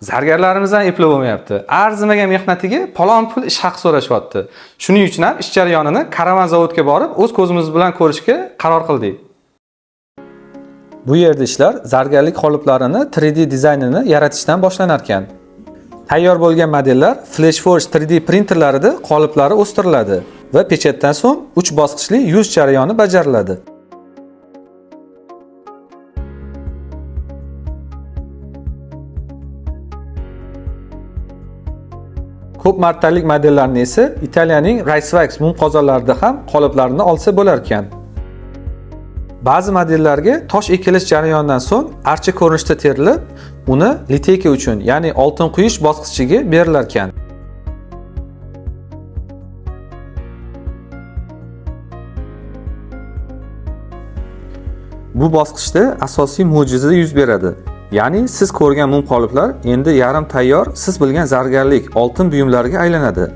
Zargarlarimizdan eplab bo'lmayapti. Arzimagan mehnatiga palon pul ish haqi so'rashyapti. Shuning uchun ham ish jarayonini Karavan zavodga borib, o'z ko'zimiz bilan ko'rishga qaror qildik. Bu yerda ishlar zargarlik qoliplarini 3D dizaynini yaratishdan boshlanar ekan. Tayyor bo'lgan modellar Flashforge 3D printerlarida qoliplari o'stiriladi va pechatdan so'ng 3 bosqichli yuz jarayoni bajariladi. Ko'p martalik modellarni esa Italiyaning Racewax mum qozonlarida ham qoliplarni olsa bo'lar ekan. Ba'zi modellarga tosh ekilish jarayonidan so'ng archa ko'rinishda terilib, uni liteyka uchun, ya'ni oltin quyish bosqichiga berilar ekan. Bu bosqichda asosiy mo'jiza yuz beradi. Ya'ni siz ko'rgan mum qoliplar endi yarim tayyor, siz bilgan zargarlik oltin buyumlarga aylanadi.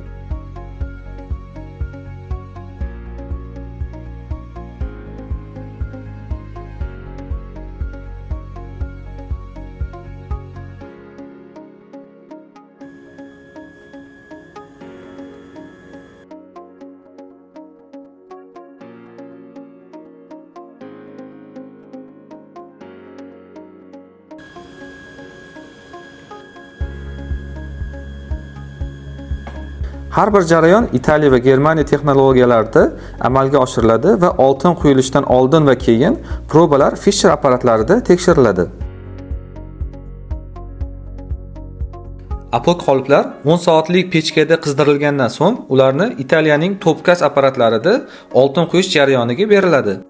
Har bir jarayon Italiya va Germaniya texnologiyalarida amalga oshiriladi va oltin quyilishidan oldin va keyin probalar Fisher apparatlarida tekshiriladi. Apok qoliplar 10 soatlik pechkada qizdirilgandan so'ng ularni Italiyaning topkas apparatlarida oltin quyish jarayoniga beriladi.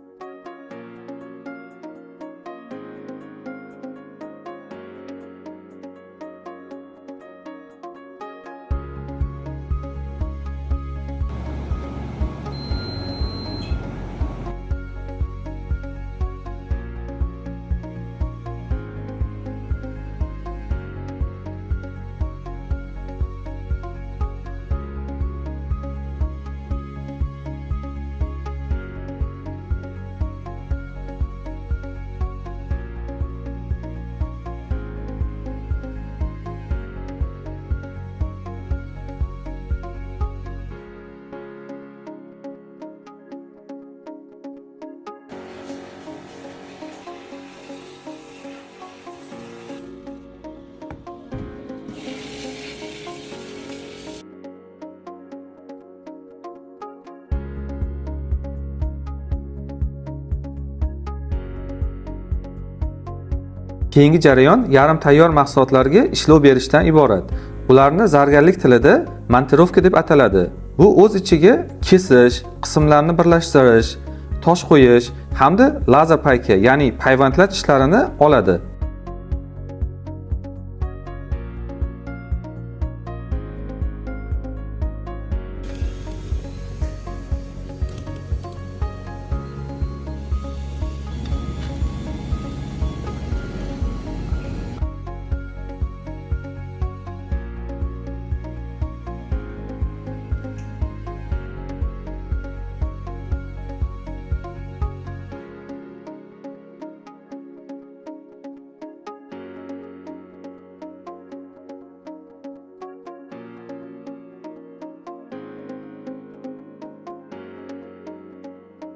Keyingi jarayon yarim tayyor mahsulotlarga ishlov berishdan iborat. Ularni zargarlik tilida montirovka deb ataladi. Bu o'z ichiga kesish, qismlarni birlashtirish, tosh qo'yish hamda lazer payka, ya'ni payvandlash ishlarini oladi.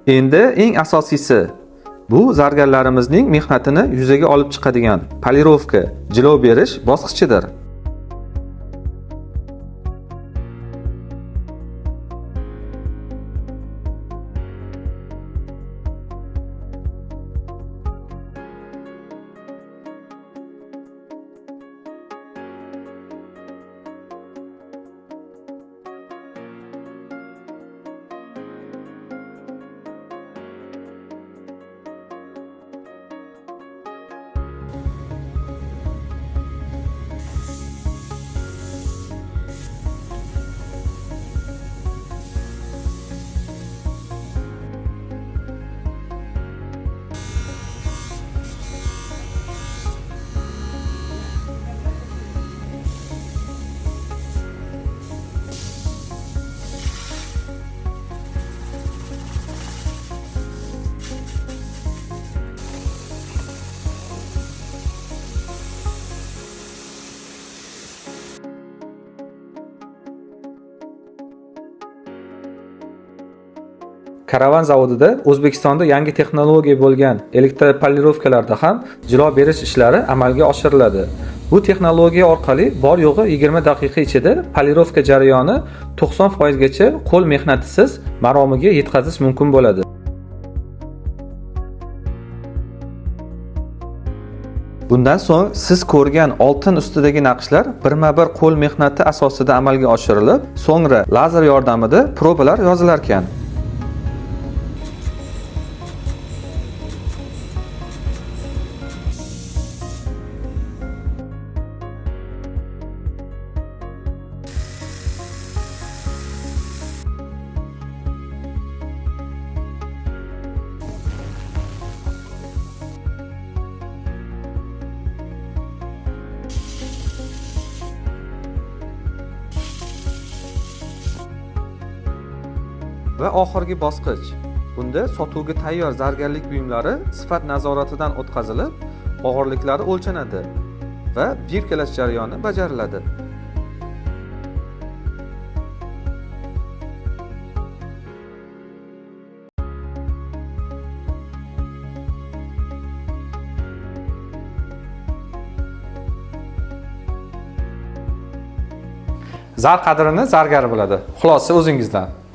Endi eng asosiysi, bu zargarlarimizning mehnatini yuzaga olib chiqadigan polirovka, jilov berish bosqichidir. Karavan zavodida O'zbekistonda yangi texnologiya bo'lgan elektropolirovkalarda ham jilo berish ishlari amalga oshiriladi. Bu texnologiya orqali bor yo'g'i 20 daqiqa ichida polirovka jarayoni 90% gacha qo'l mehnatisiz maromiga yetkazish mumkin bo'ladi. Bundan so'ng siz ko'rgan oltin ustidagi naqshlar birma-bir qo'l mehnati asosida amalga oshirilib, so'ngra lazer yordamida probalar yozilar ekan. Va oxirgi bosqich. Bunda sotuvga tayyor zargarlik buyumlari sifat nazoratidan o'tkazilib, og'irliklari o'lchanadi va birkalash jarayoni bajariladi. Zar qadrini zargar biladi. Xulosa o'zingizdan.